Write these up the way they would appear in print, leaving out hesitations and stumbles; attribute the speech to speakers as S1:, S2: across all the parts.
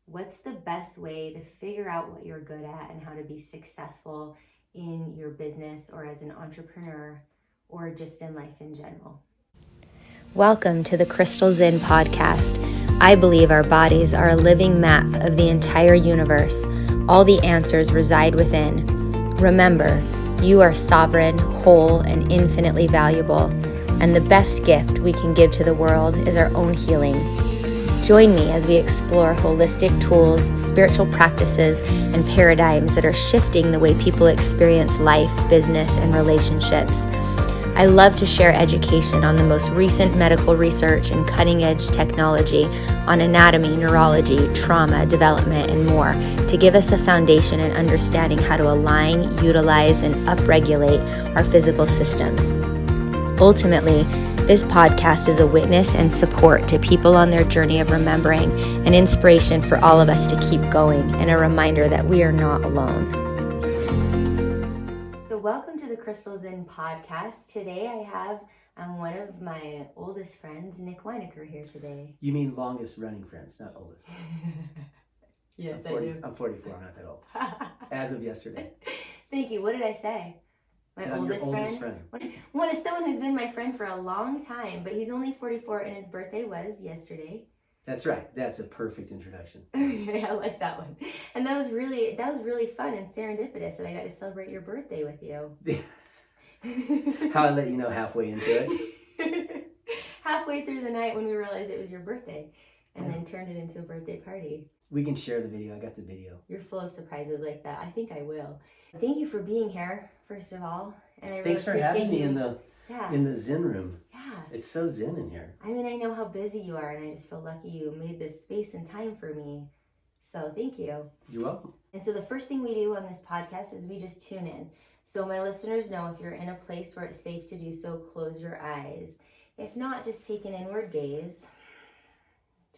S1: what's the best way to figure out what you're good at and how to be successful in your business or as an entrepreneur or just in life in general. Welcome to the Crystal Zen podcast. I believe our bodies are a living map of the entire universe. All the answers reside within. Remember, you are sovereign, whole, and infinitely valuable. And the best gift we can give to the world is our own healing. Join me as we explore holistic tools, spiritual practices, and paradigms that are shifting the way people experience life, business, and relationships. I love to share education on the most recent medical research and cutting-edge technology on anatomy, neurology, trauma, development, and more to give us a foundation in understanding how to align, utilize, and upregulate our physical systems. Ultimately, this podcast is a witness and support to people on their journey of remembering, an inspiration for all of us to keep going, and a reminder that we are not alone. So welcome to the Crystal Zen podcast. Today I have one of my oldest friends, Nick Weinacker, here today.
S2: You mean longest running friends, not oldest.
S1: Yes,
S2: I'm 40,
S1: I do.
S2: I'm 44, I'm not that old. As of yesterday.
S1: Thank you. What did I say? My oldest friend. One is someone who's been my friend for a long time, but he's only 44 and his birthday was yesterday.
S2: That's right. That's a perfect introduction.
S1: Yeah, I like that one. And that was really fun and serendipitous that I got to celebrate your birthday with you.
S2: How I let you know halfway into it.
S1: Halfway through the night when we realized it was your birthday and then turned it into a birthday party.
S2: We can share the video. I got the video.
S1: You're full of surprises like that. I think I will. Thank you for being here, first of all. And I really
S2: Thanks for having me in the Zen room.
S1: Yeah.
S2: It's so Zen in here.
S1: I mean, I know how busy you are, and I just feel lucky you made this space and time for me. So thank you.
S2: You're welcome.
S1: And so the first thing we do on this podcast is we just tune in. So my listeners know if you're in a place where it's safe to do so, close your eyes. If not, just take an inward gaze.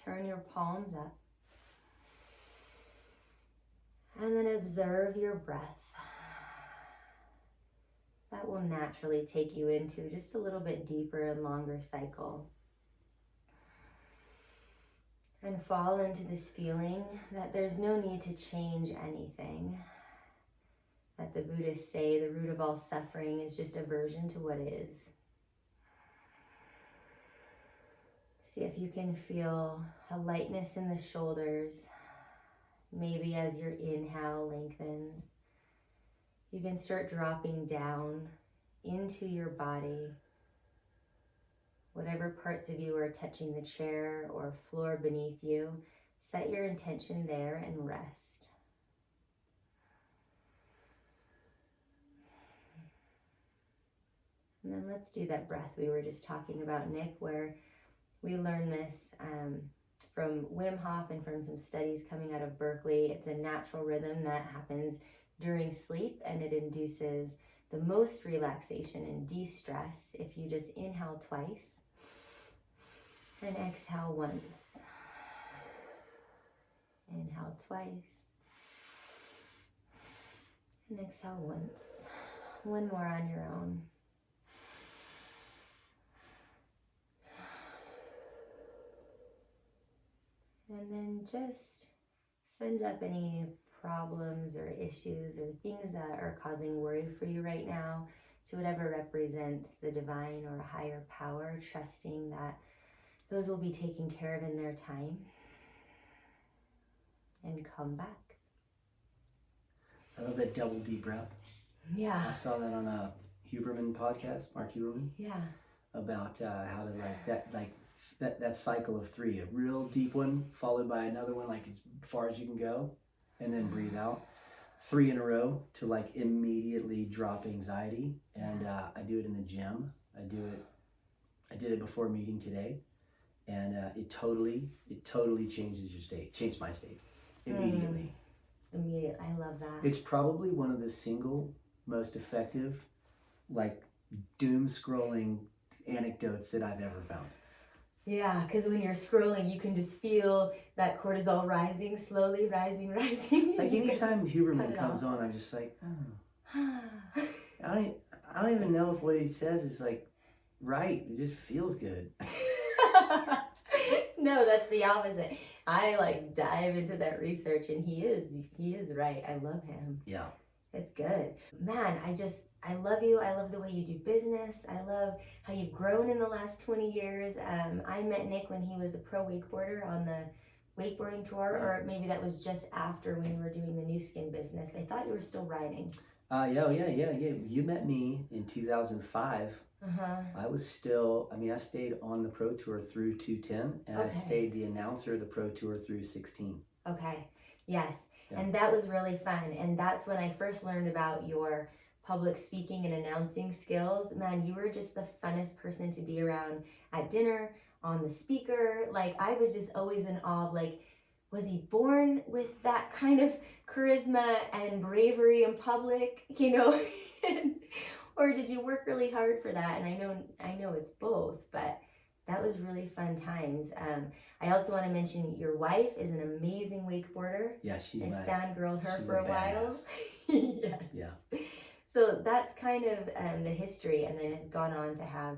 S1: Turn your palms up. And then observe your breath. That will naturally take you into just a little bit deeper and longer cycle. And fall into this feeling that there's no need to change anything. That the Buddhists say the root of all suffering is just aversion to what is. See if you can feel a lightness in the shoulders. Maybe as your inhale lengthens, you can start dropping down into your body. Whatever parts of you are touching the chair or floor beneath you, set your intention there and rest. And then let's do that breath we were just talking about, Nick, where we learned this from Wim Hof and from some studies coming out of Berkeley. It's a natural rhythm that happens during sleep, and it induces the most relaxation and de-stress if you just inhale twice and exhale once. Inhale twice and exhale once. One more on your own. And then just send up any problems or issues or things that are causing worry for you right now to whatever represents the divine or a higher power, trusting that those will be taken care of in their time. And come back.
S2: I love that double deep breath.
S1: Yeah.
S2: I saw that on a Huberman podcast, Mark Huberman.
S1: Yeah.
S2: About how to that cycle of three, a real deep one followed by another one like as far as you can go, and then breathe out 3 in a row to like immediately drop anxiety. And I do it in the gym. I did it before a meeting today, and it totally changes your state. Changed my state immediately.
S1: Immediately, I love that.
S2: It's probably one of the single most effective like doom scrolling anecdotes that I've ever found.
S1: Yeah, because when you're scrolling, you can just feel that cortisol rising, slowly rising.
S2: Like anytime Huberman comes on, I'm just like, oh. I don't even know if what he says is like right. It just feels good.
S1: No, that's the opposite. I like dive into that research, and he is right. I love him.
S2: Yeah.
S1: It's good. Man, I love you. I love the way you do business. I love how you've grown in the last 20 years. I met Nick when he was a pro wakeboarder on the wakeboarding tour, or maybe that was just after when you were doing the new skin business. I thought you were still riding.
S2: Yeah. You met me in 2005. I was still, I stayed on the pro tour through 210, and I stayed the announcer of the pro tour through 16.
S1: Okay. Yes.
S2: Yeah.
S1: And that was really fun. And that's when I first learned about your public speaking and announcing skills. Man, you were just the funnest person to be around at dinner, on the speaker. Like, I was just always in awe of, like, was he born with that kind of charisma and bravery in public, you know? Or did you work really hard for that? And I know it's both, but that was really fun times. I also want to mention your wife is an amazing wakeboarder.
S2: Yeah, she's
S1: I fangirled her for a while.
S2: Yes.
S1: Yeah. So that's kind of the history, and then have gone on to have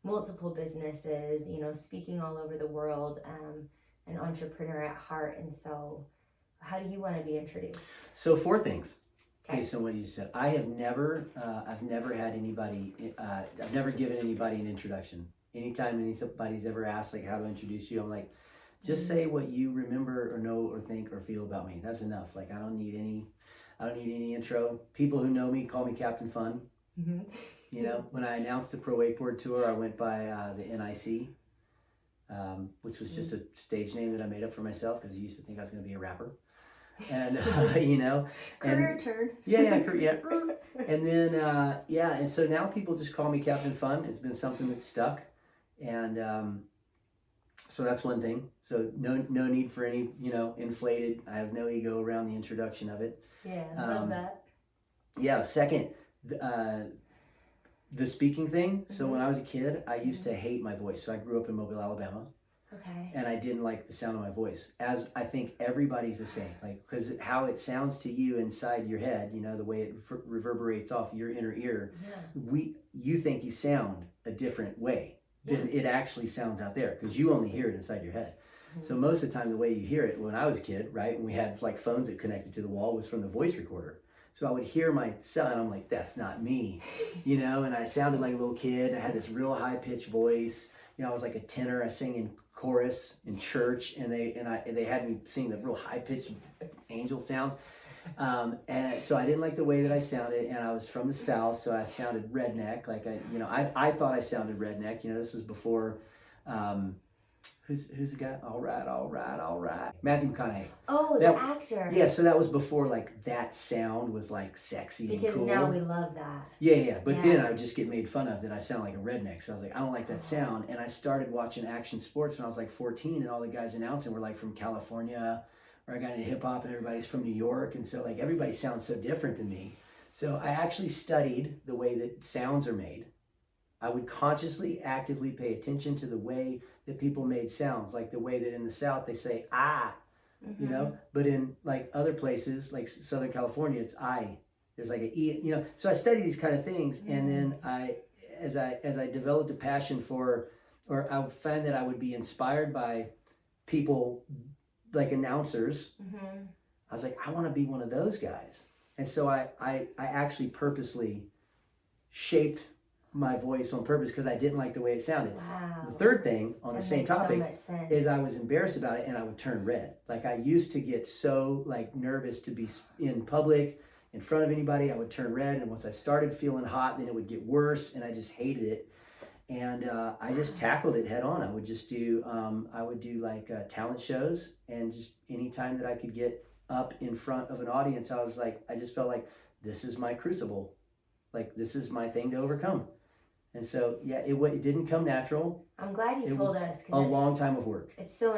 S1: multiple businesses, you know, speaking all over the world, an entrepreneur at heart. And so how do you want to be introduced?
S2: So 4 things. Based on what you said, I've never had anybody, I've never given anybody an introduction. Anytime anybody's ever asked like how to introduce you, I'm like, just say what you remember or know or think or feel about me. That's enough. Like, I don't need any intro. People who know me call me Captain Fun. You know, when I announced the Pro Wakeboard Tour, I went by the NIC, which was just a stage name that I made up for myself because I used to think I was going to be a rapper. And you know,
S1: career turn.
S2: Yeah. And then and so now people just call me Captain Fun. It's been something that's stuck, and so that's one thing. So no need for any, you know, inflated. I have no ego around the introduction of it.
S1: Yeah, love that.
S2: Yeah. Second, the speaking thing. So when I was a kid, I used to hate my voice. So I grew up in Mobile, Alabama.
S1: Okay.
S2: And I didn't like the sound of my voice, as I think everybody's the same, like, because how it sounds to you inside your head, you know, the way it reverberates off your inner ear, you think you sound a different way than it actually sounds out there, because you only hear it inside your head. So most of the time, the way you hear it, when I was a kid, right, and we had like phones that connected to the wall, was from the voice recorder. So I would hear myself, and I'm like, that's not me, you know, and I sounded like a little kid. I had this real high-pitched voice. You know, I was like a tenor. I sang in chorus in church, and they had me sing the real high-pitched angel sounds, and so I didn't like the way that I sounded, and I was from the South, so I sounded redneck. Like, I thought I sounded redneck. You know, this was before who's the guy? All right, Matthew McConaughey.
S1: Oh, the actor.
S2: Yeah, so that was before like that sound was like sexy and cool.
S1: Because now we love that.
S2: Yeah. But then I would just get made fun of that I sound like a redneck. So I was like, I don't like that sound. And I started watching action sports when I was like 14, and all the guys announcing were like from California, or I got into hip hop, and everybody's from New York, and so like everybody sounds so different than me. So I actually studied the way that sounds are made. I would consciously, actively pay attention to the way that people made sounds, like the way that in the South they say ah, you know, but in like other places, like Southern California, it's I. There's like a E, you know. So I studied these kind of things, and then as I developed a passion for, or I would find that I would be inspired by people like announcers. I was like, I want to be one of those guys, and so I actually purposely shaped my voice on purpose because I didn't like the way it sounded.
S1: Wow.
S2: The third thing on the same topic
S1: so
S2: is I was embarrassed about it, and I would turn red. Like, I used to get so like nervous to be in public in front of anybody. I would turn red, and once I started feeling hot, then it would get worse, and I just hated it. And I just tackled it head on. I would just do like talent shows, and just anytime that I could get up in front of an audience, I just felt like this is my crucible. Like, this is my thing to overcome. And so, yeah, it didn't come natural.
S1: I'm glad you told us.
S2: A long time of work.
S1: It's so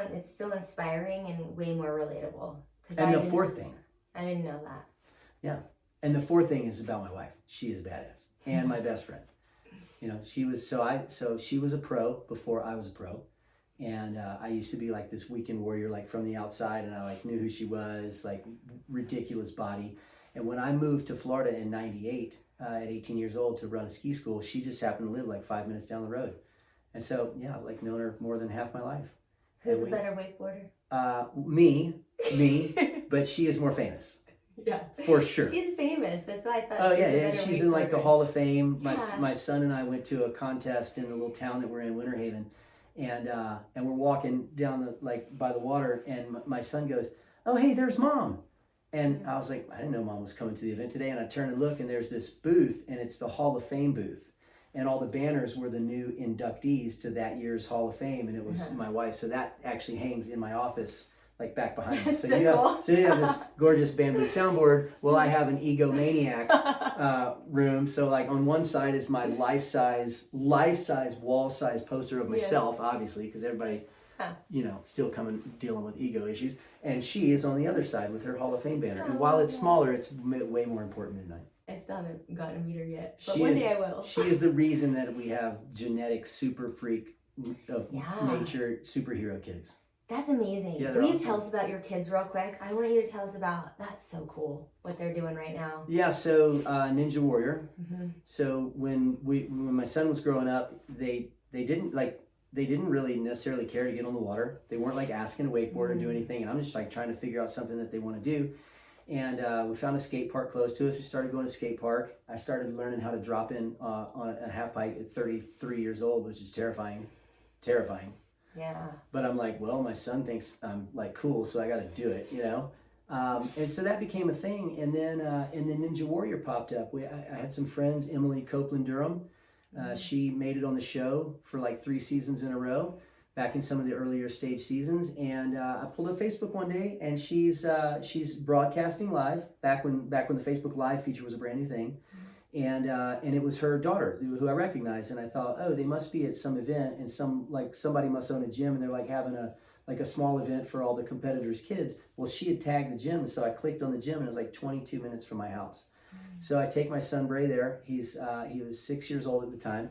S1: inspiring and way more relatable.
S2: And the fourth thing.
S1: I didn't know that.
S2: Yeah. And the fourth thing is about my wife. She is badass. And my best friend. You know, she was a pro before I was a pro. And I used to be like this weekend warrior, like from the outside, and I like knew who she was, like ridiculous body. And when I moved to Florida in '98, at 18 years old to run a ski school, she just happened to live like 5 minutes down the road. And so, yeah, I've like known her more than half my life.
S1: Who's a better wakeboarder?
S2: Me, but she is more famous.
S1: Yeah,
S2: for sure.
S1: She's famous. That's why I thought.
S2: Oh
S1: she's
S2: yeah,
S1: a
S2: yeah.
S1: better
S2: She's in like the
S1: wakeboarder.
S2: Hall of Fame.
S1: Yeah.
S2: My son and I went to a contest in the little town that we're in, Winter Haven, and we're walking down the like by the water, and my son goes, "Oh hey, there's Mom," and I was like, I didn't know Mom was coming to the event today, and I turn and look, and there's this booth, and it's the Hall of Fame booth. And all the banners were the new inductees to that year's Hall of Fame, and it was my wife. So that actually hangs in my office, like back behind me. So you have this gorgeous bamboo soundboard. Well, I have an egomaniac room. So like on one side is my life-size, wall-size poster of myself, obviously, because everybody, still dealing with ego issues. And she is on the other side with her Hall of Fame banner. And while it's smaller, it's way more important than mine.
S1: I still haven't gotten to meet her yet, but one day I will.
S2: She is the reason that we have genetic super freak of nature superhero kids.
S1: That's amazing.
S2: Yeah,
S1: Will you tell us about your kids real quick? I want you to tell us about, that's so cool, what they're doing right now.
S2: Yeah, so Ninja Warrior. Mm-hmm. So when my son was growing up, they didn't really necessarily care to get on the water. They weren't like asking to wakeboard or do anything, and I'm just like trying to figure out something that they want to do. And we found a skate park close to us. We started going to skate park. I started learning how to drop in on a half pipe at 33 years old, which is terrifying. Yeah. But I'm like, well, my son thinks I'm like cool, so I got to do it, And so that became a thing. And then Ninja Warrior popped up. I had some friends, Emily Copeland Durham. She made it on the show for like 3 seasons in a row, back in some of the earlier stage seasons. And I pulled up Facebook one day, and she's broadcasting live back when the Facebook Live feature was a brand new thing. And it was her daughter who I recognized, and I thought, oh, they must be at some event, and somebody must own a gym, and they're like having a small event for all the competitors' kids. Well, she had tagged the gym, so I clicked on the gym, and it was like 22 minutes from my house. So I take my son Bray there. He was 6 years old at the time,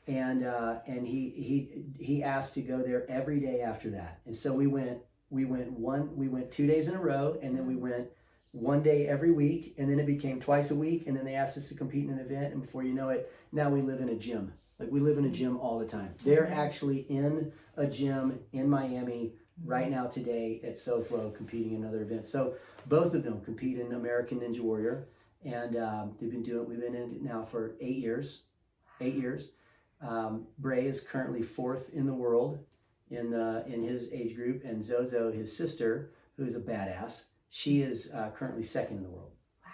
S2: and he asked to go there every day after that. And so we went 2 days in a row, and then we went one day every week, and then it became twice a week, and then they asked us to compete in an event, and before you know it, now we live in a gym. Like, we live in a gym all the time. They're actually in a gym in Miami right now today at SoFlo competing in another event. So both of them compete in American Ninja Warrior, and we've been in it now for 8 years. 8 years. Bray is currently 4th in the world in his age group, and Zozo, his sister, who's a badass, she is currently 2nd in the world.
S1: Wow.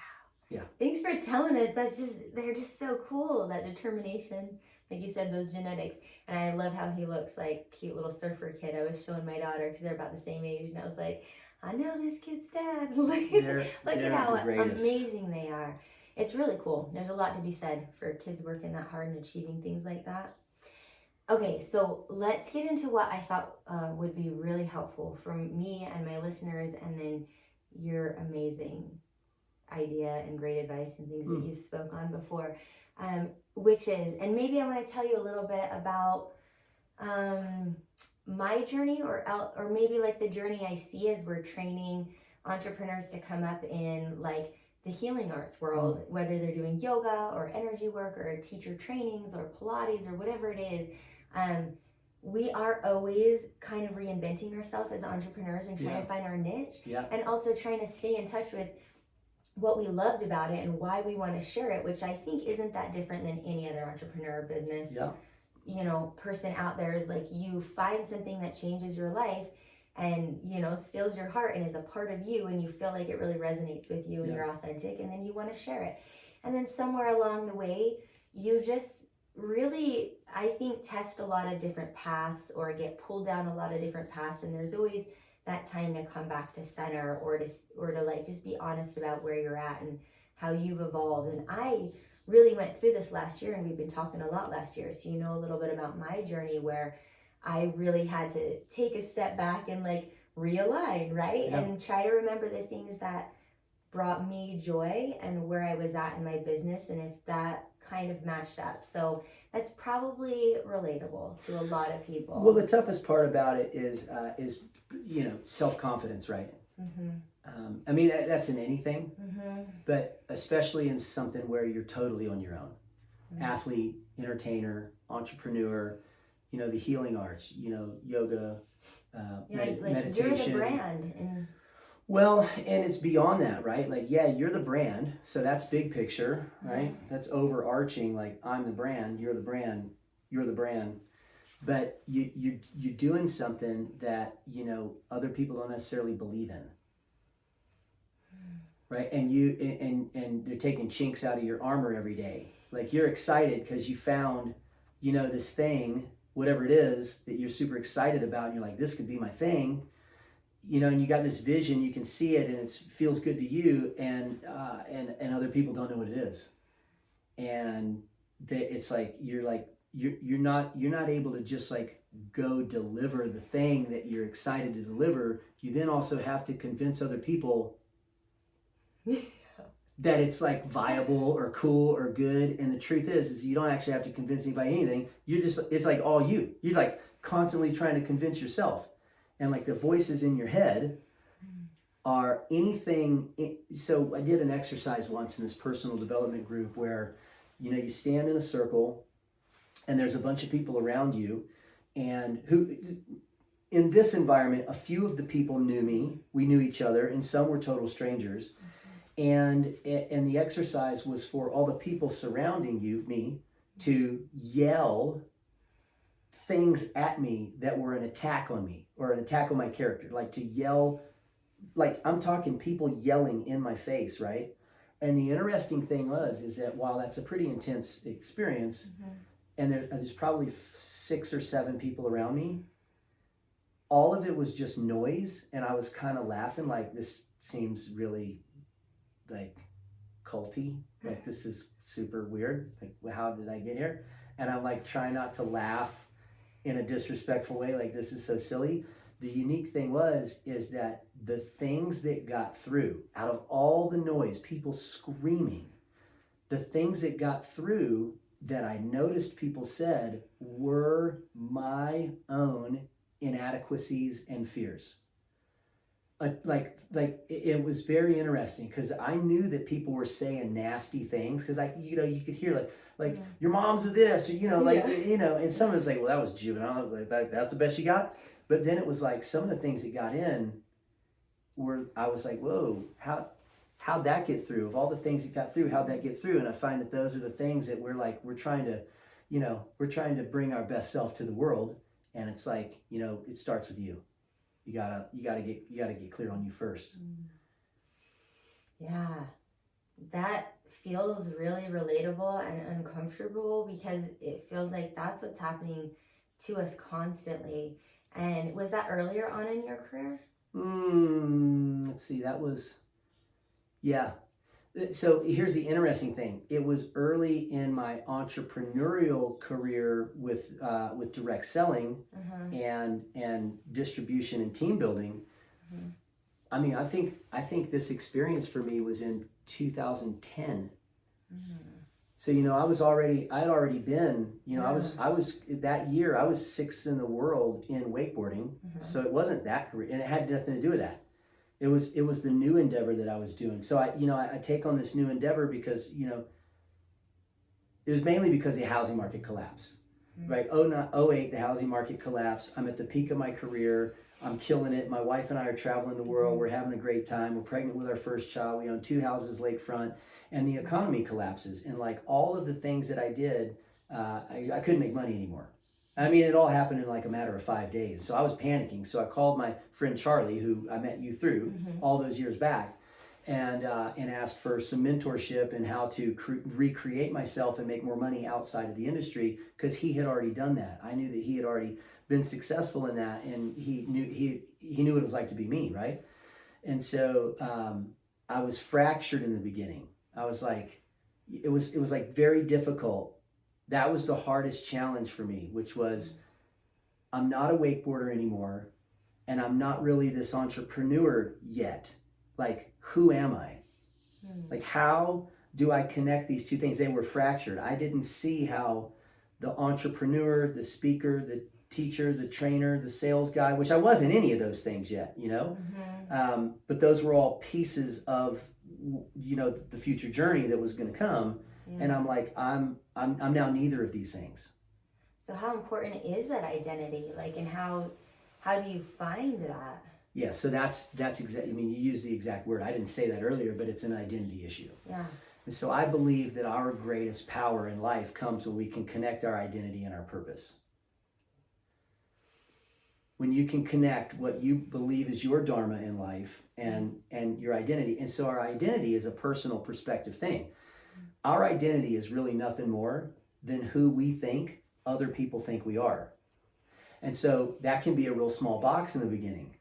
S2: Yeah.
S1: Thanks for telling us. They're just so cool. That determination, like you said, those genetics. And I love how he looks like cute little surfer kid. I was showing my daughter because they're about the same age, and I was like, I know this kid's dad. Look at how amazing they are. It's really cool. There's a lot to be said for kids working that hard and achieving things like that. Okay, so let's get into what I thought would be really helpful for me and my listeners, and then your amazing idea and great advice and things that you spoke on before, which is, and maybe I want to tell you a little bit about my journey, or maybe like the journey I see as we're training entrepreneurs to come up in like the healing arts world, whether they're doing yoga or energy work or teacher trainings or Pilates or whatever it is. We are always kind of reinventing ourselves as entrepreneurs and trying to find our niche, and also trying to stay in touch with what we loved about it and why we want to share it, which I think isn't that different than any other entrepreneur business, person out there. Is like, you find something that changes your life and, steals your heart and is a part of you, and you feel like it really resonates with you and you're authentic, and then you want to share it. And then somewhere along the way, you just really, I think, test a lot of different paths or get pulled down a lot of different paths, and there's always that time to come back to center or to like just be honest about where you're at and how you've evolved. And I really went through this last year, and we've been talking a lot last year, so a little bit about my journey, where I really had to take a step back and like realign, right? And try to remember the things that brought me joy and where I was at in my business, and if that kind of matched up. So that's probably relatable to a lot of people.
S2: Well, the toughest part about it is self-confidence, right? I mean, that's in anything, but especially in something where you're totally on your own. Athlete, entertainer, entrepreneur, the healing arts, yoga, meditation.
S1: You're the brand. And
S2: well, and it's beyond that, right? Like, yeah, you're the brand. So that's big picture, right? That's overarching. Like, I'm the brand, you're the brand, you're the brand. But you're doing something that, other people don't necessarily believe in. Right? And they're taking chinks out of your armor every day. Like, you're excited because you found, this thing, whatever it is that you're super excited about, and you're like, this could be my thing. And you got this vision, you can see it, and it feels good to you, and other people don't know what it is, and it's like you're not able to just like go deliver the thing that you're excited to deliver. You then also have to convince other people that it's like viable or cool or good. And the truth is you don't actually have to convince anybody anything. It's like all you're like constantly trying to convince yourself. And like the voices in your head are anything. So I did an exercise once in this personal development group where, you stand in a circle and there's a bunch of people around you, and who, in this environment, a few of the people knew me, we knew each other, and some were total strangers. And the exercise was for all the people surrounding me to yell things at me that were an attack on me or an attack on my character, like to yell, like I'm talking people yelling in my face, right? And the interesting thing is that while that's a pretty intense experience, and there's probably 6 or 7 people around me, all of it was just noise, and I was kind of laughing like, this seems really like culty, like this is super weird, like how did I get here? And I'm like trying not to laugh in a disrespectful way, like this is so silly. The unique thing is that the things that got through, out of all the noise, people screaming, the things that got through that I noticed people said were my own inadequacies and fears. It was very interesting because I knew that people were saying nasty things because you could hear like your mom's a this, or and some of it's like, well, that was juvenile. I was like, that's the best you got. But then it was like some of the things that got in were, I was like, whoa, how'd that get through? Of all the things that got through, how'd that get through? And I find that those are the things that we're trying to bring our best self to the world. And it's like, it starts with you. You gotta get clear on you first.
S1: Yeah, that feels really relatable and uncomfortable because it feels like that's what's happening to us constantly. And was that earlier on in your career?
S2: Let's see, that was, yeah. So here's the interesting thing. It was early in my entrepreneurial career with direct selling and distribution and team building. I mean, I think this experience for me was in 2010. So I had already been, I was that year I was 6th in the world in wakeboarding. So it wasn't that career, and it had nothing to do with that. It was the new endeavor that I was doing. So I take on this new endeavor because, it was mainly because the housing market collapsed, right? 2008, the housing market collapsed. I'm at the peak of my career. I'm killing it. My wife and I are traveling the world. We're having a great time. We're pregnant with our first child. We own 2 houses lakefront, and the economy collapses. And like all of the things that I did, I couldn't make money anymore. I mean, it all happened in like a matter of 5 days. So I was panicking. So I called my friend Charlie, who I met you through all those years back, and asked for some mentorship and how to recreate myself and make more money outside of the industry, because he had already done that. I knew that he had already been successful in that, and he knew what it was like to be me, right? And so I was fractured in the beginning. I was like, it was like very difficult. That was the hardest challenge for me, which was, I'm not a wakeboarder anymore, and I'm not really this entrepreneur yet. Like, who am I? Like, how do I connect these two things? They were fractured. I didn't see how the entrepreneur, the speaker, the teacher, the trainer, the sales guy, which I wasn't any of those things yet, but those were all pieces of, the future journey that was going to come. Yeah. And I'm like, I'm now neither of these things.
S1: So how important is that identity? Like, and how How do you find that?
S2: Yeah, so that's exactly, I mean, you use the exact word. I didn't say that earlier, but it's an identity issue.
S1: Yeah.
S2: And so I believe that our greatest power in life comes when we can connect our identity and our purpose. When you can connect what you believe is your dharma in life and your identity. And so our identity is a personal perspective thing. Our identity is really nothing more than who we think other people think we are. And so that can be a real small box in the beginning.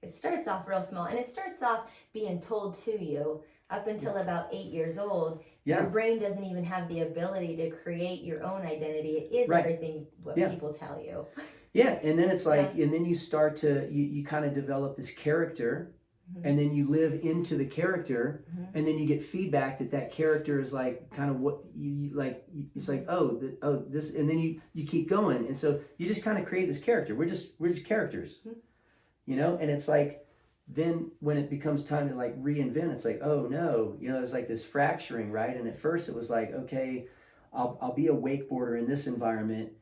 S1: It starts off real small, and it starts off being told to you up until about 8 years old.
S2: Yeah.
S1: Your brain doesn't even have the ability to create your own identity. It is
S2: Right.
S1: everything what people tell you.
S2: Yeah, and then it's like, and then you start to, you kind of develop this character, and then you live into the character, and then you get feedback that character is like kind of what you like. It's like, this, and then you keep going, and so you just kind of create this character. We're just characters, you know. And it's like, then when it becomes time to like reinvent, it's like, oh no, you know, there's like this fracturing, right? And at first it was like, okay, I'll be a wakeboarder in this environment,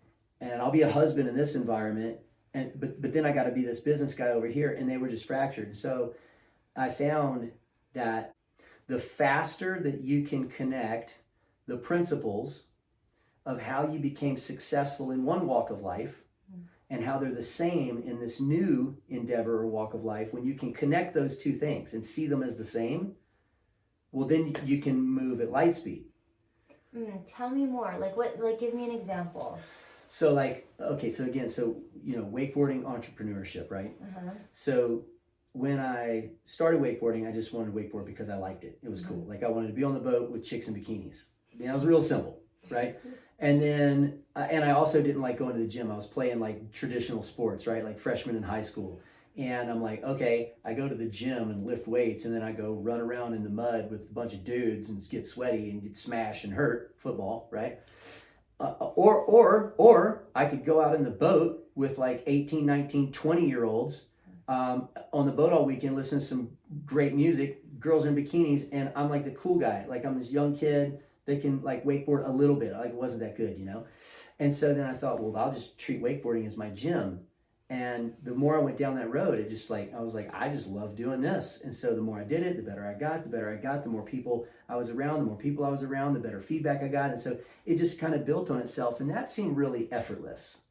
S2: and I'll be a husband in this environment, and but then I got to be this business guy over here, and they were just fractured. So I found that the faster that you can connect the principles of how you became successful in one walk of life and how they're the same in this new endeavor or walk of life, when you can connect those two things and see them as the same, well, then you can move at light speed.
S1: Tell me more. Like what? Like give me an example.
S2: So like, okay, so again, so, you know, wakeboarding entrepreneurship, right? So when I started wakeboarding, I just wanted to wakeboard because I liked it. It was cool. Like I wanted to be on the boat with chicks in bikinis. I mean, it was real simple, right? And then, and I also didn't like going to the gym. I was playing like traditional sports, right? Like freshman in high school. And I'm like, okay, I go to the gym and lift weights, and then I go run around in the mud with a bunch of dudes and get sweaty and get smashed and hurt, football, right? Or I could go out in the boat with like 18, 19, 20-year-olds on the boat all weekend, listen to some great music, girls in bikinis, and I'm like the cool guy. Like I'm this young kid that can like wakeboard a little bit. Like it wasn't that good, you know? And so then I thought, well, I'll just treat wakeboarding as my gym. And the more I went down that road, it just like, I was like, I just love doing this. And so the more I did it, the better I got, the more people I was around, the better feedback I got. And so it just kind of built on itself. And that seemed really effortless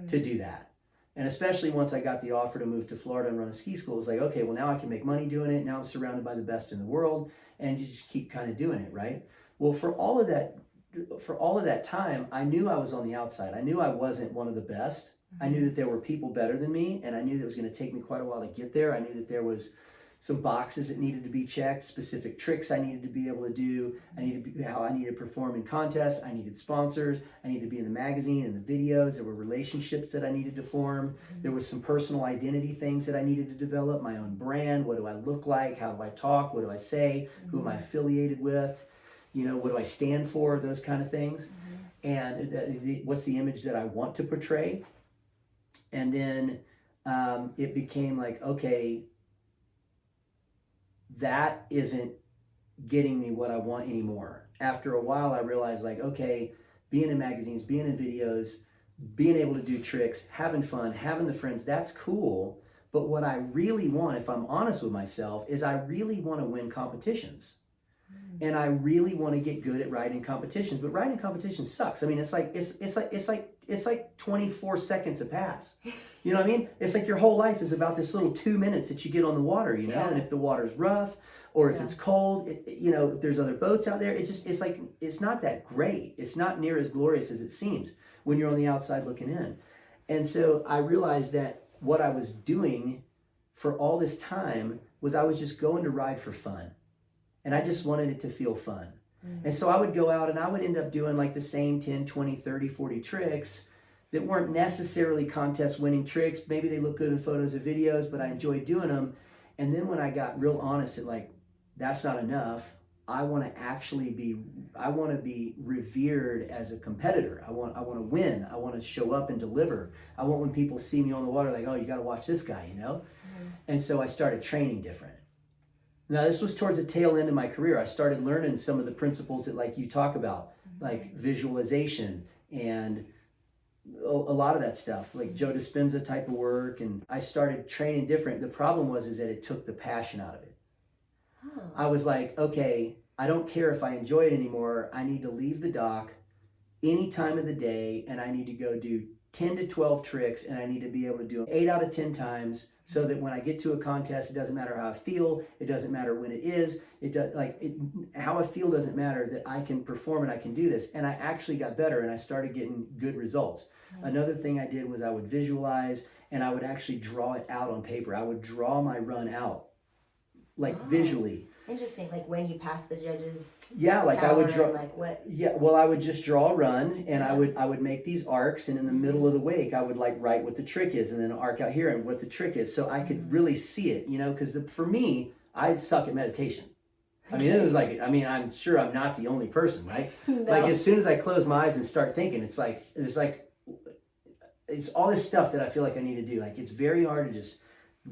S2: to do that. And especially once I got the offer to move to Florida and run a ski school, it was like, okay, well now I can make money doing it. Now I'm surrounded by the best in the world, and you just keep kind of doing it, right? Well, for all of that time, I knew I was on the outside. I knew I wasn't one of the best. I knew that there were people better than me, and I knew that it was going to take me quite a while to get there. I knew that there was some boxes that needed to be checked, specific tricks I needed to be able to do. How I needed to perform in contests. I needed sponsors. I needed to be in the magazine and the videos. There were relationships that I needed to form. There was some personal identity things that I needed to develop. My own brand. What do I look like? How do I talk? What do I say? Who am I affiliated with? You know, what do I stand for? Those kind of things. And what's the image that I want to portray? And then it became like, okay, that isn't getting me what I want anymore. After a while, I realized like, okay, being in magazines, being in videos, being able to do tricks, having fun, having the friends, that's cool. But what I really want, if I'm honest with myself, is I really want to win competitions. And I really want to get good at riding competitions, but riding competitions sucks. I mean, it's like 24 seconds a pass. You know what I mean? It's like your whole life is about this little 2 minutes that you get on the water, you know? Yeah. And if the water's rough or if it's cold, you know, if there's other boats out there, it's not that great. It's not near as glorious as it seems when you're on the outside looking in. And so I realized that what I was doing for all this time was I was just going to ride for fun. And I just wanted it to feel fun. And so I would go out and I would end up doing like the same 10, 20, 30, 40 tricks that weren't necessarily contest winning tricks. Maybe they look good in photos or videos, but I enjoyed doing them. And then when I got real honest at like, that's not enough. I want to be revered as a competitor. I want to win. I want to show up and deliver. I want when people see me on the water, like, oh, you got to watch this guy, you know? And so I started training different. Now, this was towards the tail end of my career. I started learning some of the principles that like you talk about, like visualization and a lot of that stuff, like Joe Dispenza type of work, and I started training different. The problem is that it took the passion out of it.
S1: Oh.
S2: I was like, okay, I don't care if I enjoy it anymore. I need to leave the dock any time of the day, and I need to go do 10 to 12 tricks, and I need to be able to do them 8 out of 10 times, so that when I get to a contest, it doesn't matter how I feel, it doesn't matter when it is, how I feel doesn't matter, that I can perform and I can do this. And I actually got better, and I started getting good results. Another thing I did was I would visualize, and I would actually draw it out on paper. I would draw my run out, visually.
S1: Interesting, like when you pass the judges.
S2: Yeah, like I would draw.
S1: Like what?
S2: Yeah, well, I would just draw a run, and I would make these arcs, and in the middle of the wake, I would write what the trick is, and then an arc out here and what the trick is, so I could really see it. Because for me, I suck at meditation. I mean, this is I'm sure I'm not the only person, right? No. Like as soon as I close my eyes and start thinking, it's all this stuff that I feel like I need to do. Like it's very hard to just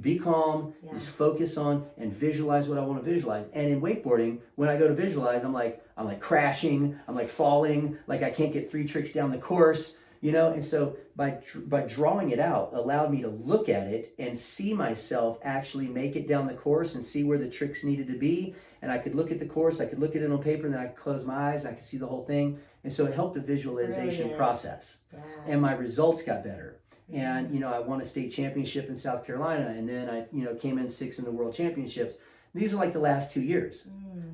S2: be calm, just focus on and visualize what I want to visualize. And in wakeboarding, when I go to visualize, I'm like crashing, I'm like falling, like I can't get 3 tricks down the course, And so by drawing it out allowed me to look at it and see myself actually make it down the course and see where the tricks needed to be. And I could look at the course, I could look at it on paper, and then I could close my eyes, I could see the whole thing. And so it helped the visualization process. Yeah. And my results got better. And, I won a state championship in South Carolina, and then I, came in 6th in the world championships. These are like the last 2 years.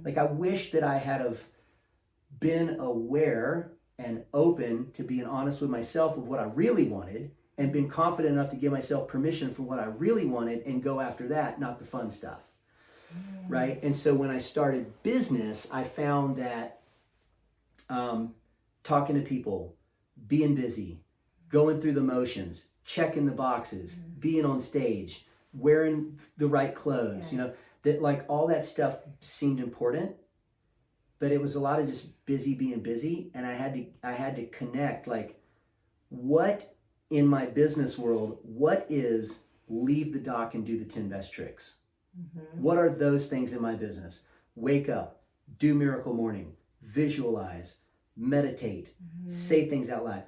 S2: Like I wish that I had have been aware and open to being honest with myself of what I really wanted, and been confident enough to give myself permission for what I really wanted and go after that, not the fun stuff. Right? And so when I started business, I found that talking to people, being busy, going through the motions, checking the boxes, being on stage, wearing the right clothes, that all that stuff seemed important, but it was a lot of just being busy. And I had to connect, what in my business world, what is leave the dock and do the 10 best tricks? What are those things in my business? Wake up, do miracle morning, visualize, meditate, say things out loud.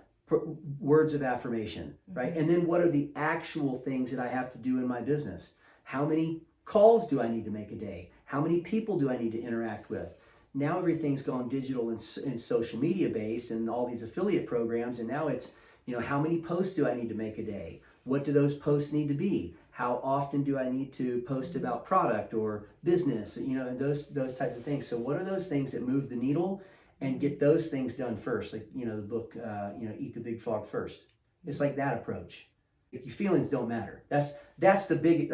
S2: Words of affirmation, right? And then what are the actual things that I have to do in my business? How many calls do I need to make a day? How many people do I need to interact with? Now everything's gone digital and social media based, and all these affiliate programs, and now it's, how many posts do I need to make a day? What do those posts need to be? How often do I need to post about product or business? And those types of things. So what are those things that move the needle? And get those things done first, the book, Eat the Big Frog First. It's like that approach. Your feelings don't matter. That's the big,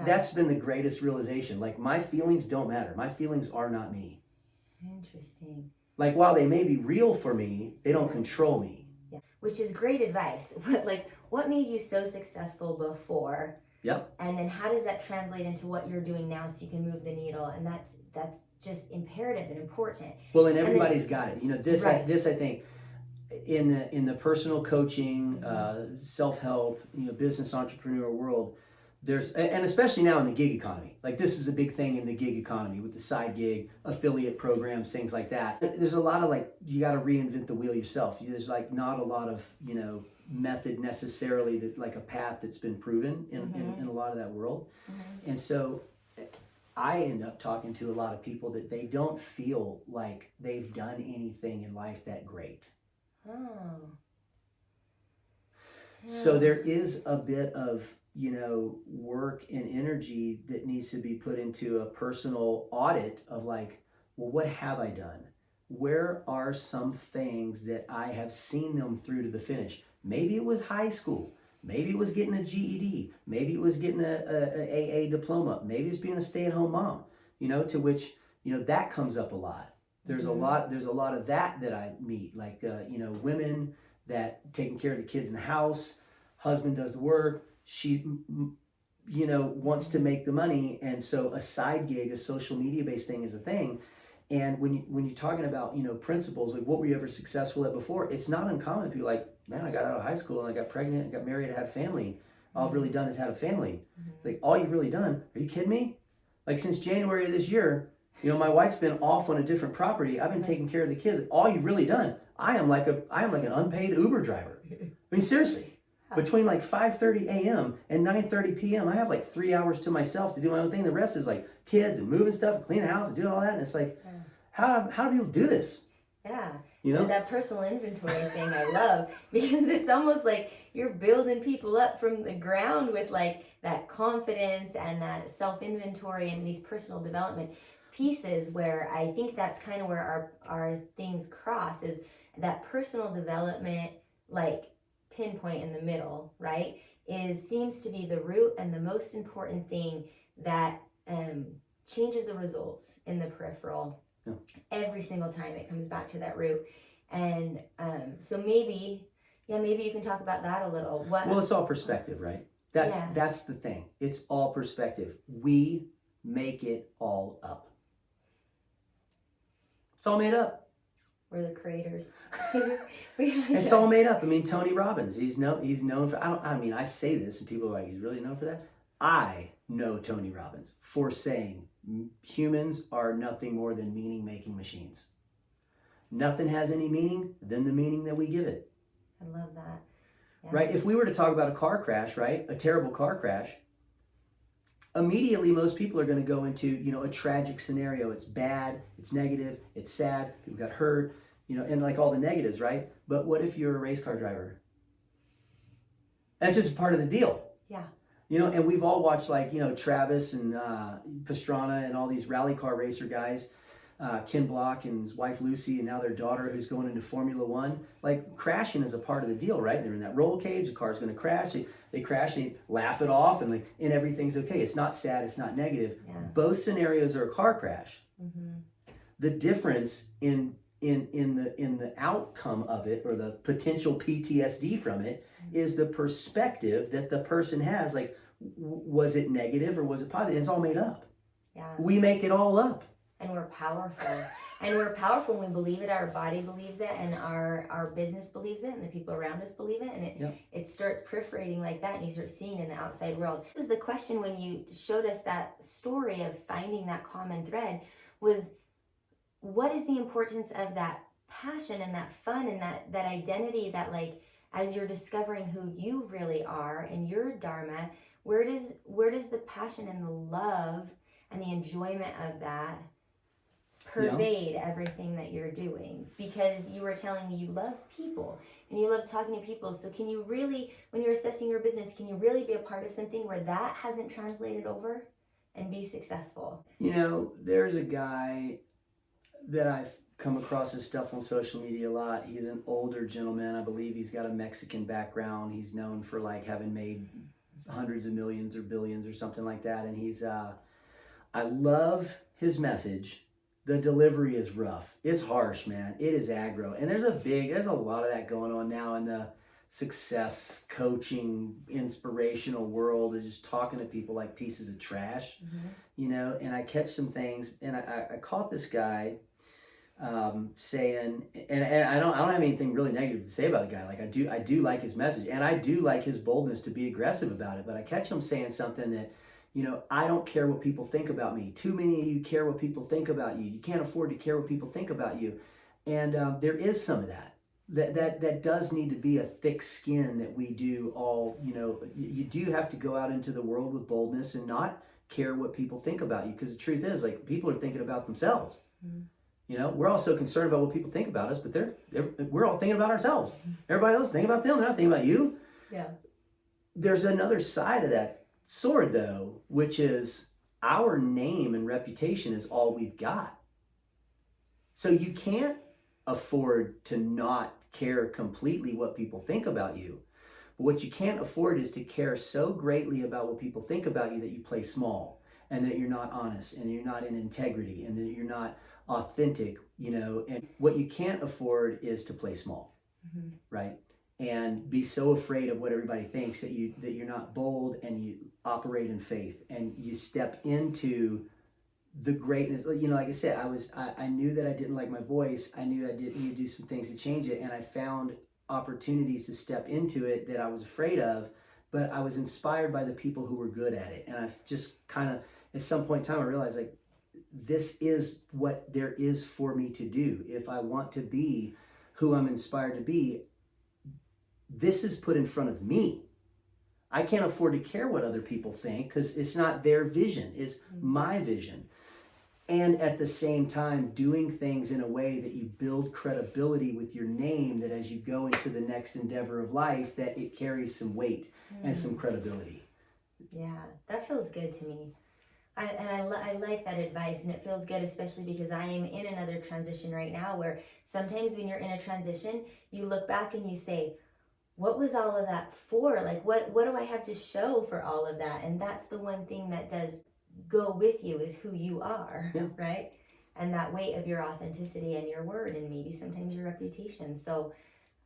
S2: that's been the greatest realization. My feelings don't matter. My feelings are not me.
S1: Interesting.
S2: While they may be real for me, they don't control me.
S1: Yeah. Which is great advice. What made you so successful before?
S2: Yep.
S1: And then how does that translate into what you're doing now so you can move the needle? And that's just imperative and important.
S2: Well, and everybody's got it. This I think in the personal coaching, self-help, business entrepreneurial world, and especially now in the gig economy, this is a big thing in the gig economy with the side gig, affiliate programs, things like that. There's a lot of you got to reinvent the wheel yourself. There's not a lot of, method necessarily that a path that's been proven in a lot of that world. And so I end up talking to a lot of people that they don't feel like they've done anything in life that great.
S1: Oh. Yeah.
S2: So there is a bit of, work and energy that needs to be put into a personal audit of what have I done? Where are some things that I have seen them through to the finish? Maybe it was high school. Maybe it was getting a GED. Maybe it was getting a AA diploma. Maybe it's being a stay-at-home mom, to which, that comes up a lot. There's a lot of that I meet, women that taking care of the kids in the house, husband does the work, she, wants to make the money. And so a side gig, a social media based thing is a thing. And when you're talking about, principles, what were you ever successful at before? It's not uncommon to be man, I got out of high school and I got pregnant, I got married, I had a family. All I've really done is had a family. It's all you've really done? Are you kidding me? Since January of this year, my wife's been off on a different property. I've been taking care of the kids. All you've really done, I am like an unpaid Uber driver. I mean, seriously. Between like 5:30 a.m. and 9:30 p.m., I have like 3 hours to myself to do my own thing. The rest is like kids and moving stuff, and cleaning the house and doing all that. And it's like, how do people do this?
S1: Yeah.
S2: You know?
S1: And that personal inventory thing I love, because it's almost like you're building people up from the ground with like that confidence and that self-inventory and these personal development pieces, where I think that's kind of where our things cross, is that personal development, like pinpoint in the middle, right, seems to be the root and the most important thing that changes the results in the peripheral.
S2: Yeah.
S1: Every single time it comes back to that root. And so maybe you can talk about that a little.
S2: Well, it's all perspective, right? That's the thing. It's all perspective. We make it all up. It's all made up.
S1: We're the creators.
S2: It's all made up. I mean, Tony Robbins, he's known for, I say this and people are like, he's really known for that. I know Tony Robbins for saying humans are nothing more than meaning-making machines. Nothing has any meaning than the meaning that we give it.
S1: I love that. Yeah.
S2: Right? If we were to talk about a car crash, right? A terrible car crash, immediately most people are going to go into, a tragic scenario. It's bad, it's negative, it's sad, people got hurt, and like all the negatives, right? But what if you're a race car driver? That's just part of the deal.
S1: Yeah.
S2: And we've all watched Travis and Pastrana and all these rally car racer guys, Ken Block and his wife Lucy, and now their daughter who's going into Formula One. Like, crashing is a part of the deal, right? They're in that roll cage, the car's going to crash, they crash, they laugh it off, and everything's okay. It's not sad, it's not negative.
S1: Yeah.
S2: Both scenarios are a car crash.
S1: Mm-hmm.
S2: The difference in the outcome of it, or the potential PTSD from it, is the perspective that the person has. Like, was it negative or was it positive? It's all made up.
S1: Yeah.
S2: We make it all up.
S1: And we're powerful. And we're powerful when we believe it, our body believes it, and our business believes it, and the people around us believe it, and it starts proliferating like that, and you start seeing in the outside world. This is the question when you showed us that story of finding that common thread, was what is the importance of that passion and that fun and that identity, that like, as you're discovering who you really are and your dharma, where does the passion and the love and the enjoyment of that pervade everything that you're doing? Because you were telling me you love people and you love talking to people. So can you really, when you're assessing your business, can you really be a part of something where that hasn't translated over and be successful?
S2: There's a guy that I've come across his stuff on social media a lot. He's an older gentleman. I believe he's got a Mexican background. He's known for like having made hundreds of millions or billions or something like that. And he's, I love his message. The delivery is rough. It's harsh, man. It is aggro. And there's a lot of that going on now in the success coaching, inspirational world, of just talking to people like pieces of trash, and I catch some things, and I caught this guy saying, and I don't have anything really negative to say about the guy. Like, I do like his message, and I do like his boldness to be aggressive about it, but I catch him saying something that, I don't care what people think about me. Too many of you care what people think about you. You can't afford to care what people think about you. And there is some of that. That does need to be a thick skin that we do all, you do have to go out into the world with boldness and not care what people think about you. Because the truth is, like, people are thinking about themselves. Mm-hmm. We're all so concerned about what people think about us, but we're all thinking about ourselves. Everybody else is thinking about them. They're not thinking about you.
S1: Yeah.
S2: There's another side of that sword, though, which is our name and reputation is all we've got. So you can't afford to not care completely what people think about you. But what you can't afford is to care so greatly about what people think about you that you play small, and that you're not honest, and you're not in integrity, and that you're not authentic, and what you can't afford is to play small, right? And be so afraid of what everybody thinks that you're not bold, and you operate in faith, and you step into the greatness. Like I said, I knew that I didn't like my voice. I knew I did need to do some things to change it, and I found opportunities to step into it that I was afraid of, but I was inspired by the people who were good at it. And I just kind of, at some point in time, I realized, like, this is what there is for me to do. If I want to be who I'm inspired to be, this is put in front of me. I can't afford to care what other people think because it's not their vision, it's my vision. And at the same time, doing things in a way that you build credibility with your name, that as you go into the next endeavor of life, that it carries some weight and some credibility.
S1: Yeah, that feels good to me. I like that advice, and it feels good, especially because I am in another transition right now where sometimes when you're in a transition, you look back and you say, what was all of that for? Like, what do I have to show for all of that? And that's the one thing that does go with you is who you are, right? And that weight of your authenticity and your word, and maybe sometimes your reputation. So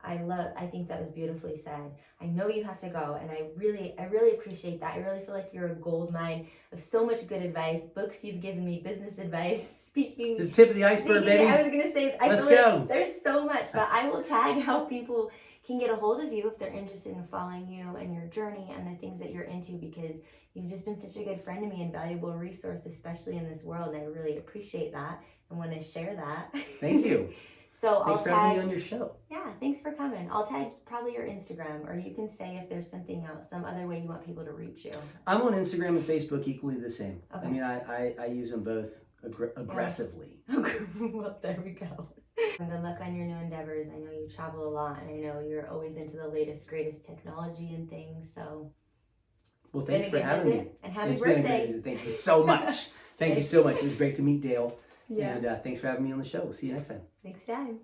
S1: I think that was beautifully said. I know you have to go, and I really appreciate that. I really feel like you're a gold mine of so much good advice, books you've given me, business advice, speaking.
S2: This is the tip of the iceberg, baby.
S1: I was gonna say, I
S2: Let's
S1: feel
S2: go.
S1: like there's so much, but I will tag how people can get a hold of you if they're interested in following you and your journey and the things that you're into, because you've just been such a good friend to me and valuable resource, especially in this world. And I really appreciate that and want to share that.
S2: Thank you.
S1: So
S2: thanks for having me on your show.
S1: Yeah, thanks for coming. I'll tag probably your Instagram, or you can say if there's something else, some other way you want people to reach you.
S2: I'm on Instagram and Facebook equally the same.
S1: Okay.
S2: I mean, I use them both aggressively.
S1: Well, there we go. And good luck on your new endeavors. I know you travel a lot, and I know you're always into the latest, greatest technology and things. So,
S2: well, thanks for having me.
S1: And happy birthday.
S2: Thank you so much. Thank you so much. It was great to meet Dale.
S1: Yeah.
S2: And thanks for having me on the show. We'll see you next time.
S1: Next time.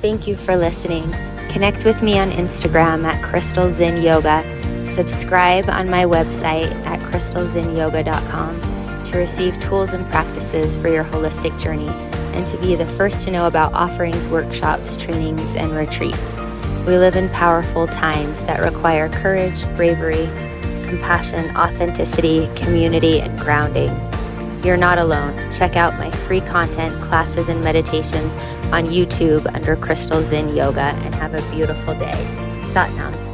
S3: Thank you for listening. Connect with me on Instagram at Crystal Zen Yoga. Subscribe on my website at crystalzenyoga.com to receive tools and practices for your holistic journey, and to be the first to know about offerings, workshops, trainings, and retreats. We live in powerful times that require courage, bravery, compassion, authenticity, community, and grounding. You're not alone. Check out my free content, classes, and meditations on YouTube under Crystal Zen Yoga, and have a beautiful day. Sat Nam.